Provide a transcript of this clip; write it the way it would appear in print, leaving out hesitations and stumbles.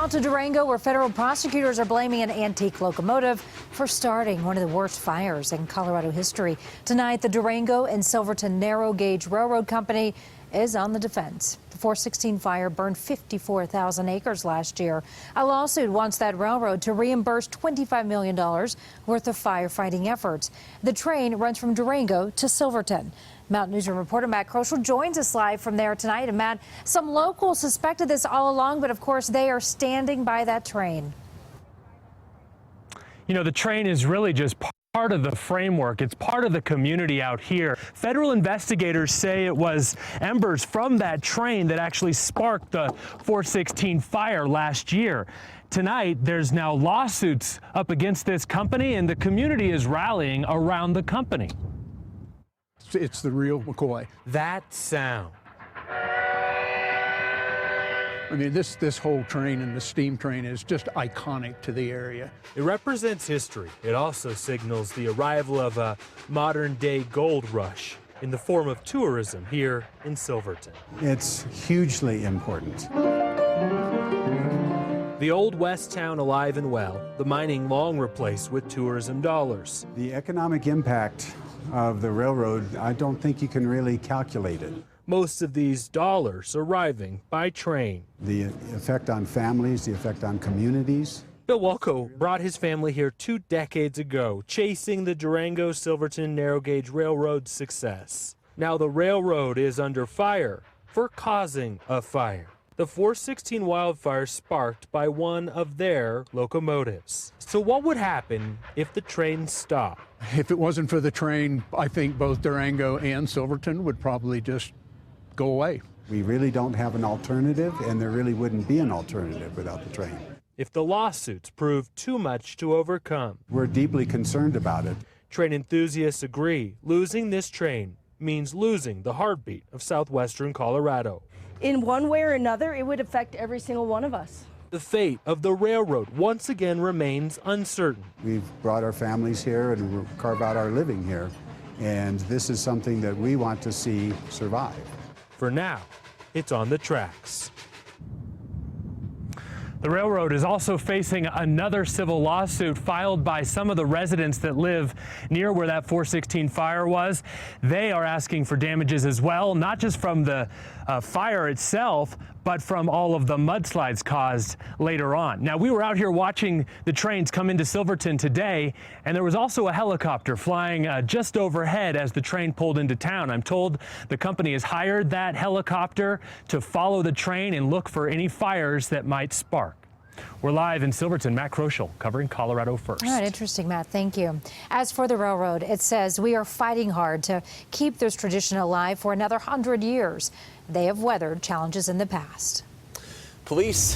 Now to Durango, where federal prosecutors are blaming an antique locomotive for starting one of the worst fires in Colorado history. Tonight, the Durango and Silverton Narrow Gauge Railroad Company is on the defense. The 416 fire burned 54,000 acres last year. A lawsuit wants that railroad to reimburse $25 million worth of firefighting efforts. The train runs from Durango to Silverton. Mountain Newsroom reporter Matt Kroschel joins us live from there tonight. And Matt, some locals suspected this all along, but of course they are standing by that train. You know, the train is really just part of the framework. It's part of the community out here. Federal investigators say it was embers from that train that actually sparked the 416 fire last year. Tonight, there's now lawsuits up against this company, and the community is rallying around the company. It's the real McCoy. That sound. I mean, this whole train and the steam train is just iconic to the area. It represents history. It also signals the arrival of a modern-day gold rush in the form of tourism here in Silverton. It's hugely important. The old West town alive and well, the mining long replaced with tourism dollars. The economic impact of the railroad, I don't think you can really calculate it. Most of these dollars arriving by train. The effect on families, the effect on communities. Bill Walco brought his family here 2 decades ago, chasing the Durango-Silverton narrow gauge railroad's success. Now the railroad is under fire for causing a fire. The 416 wildfire sparked by one of their locomotives. So what would happen if the train stopped? If it wasn't for the train, I think both Durango and Silverton would probably just go away. We really don't have an alternative, and there really wouldn't be an alternative without the train. If the lawsuits prove too much to overcome. We're deeply concerned about it. Train enthusiasts agree losing this train means losing the heartbeat of southwestern Colorado. In one way or another, it would affect every single one of us. The fate of the railroad once again remains uncertain. We've brought our families here and carve out our living here, and this is something that we want to see survive. For now, it's on the tracks. The railroad is also facing another civil lawsuit filed by some of the residents that live near where that 416 fire was. They are asking for damages as well, not just from the fire itself, but from all of the mudslides caused later on. Now, we were out here watching the trains come into Silverton today, and there was also a helicopter flying just overhead as the train pulled into town. I'm told the company has hired that helicopter to follow the train and look for any fires that might spark. We're live in Silverton. Matt Kroschel covering Colorado First. All right, interesting, Matt. Thank you. As for the railroad, it says we are fighting hard to keep this tradition alive for another 100 years. They have weathered challenges in the past. Police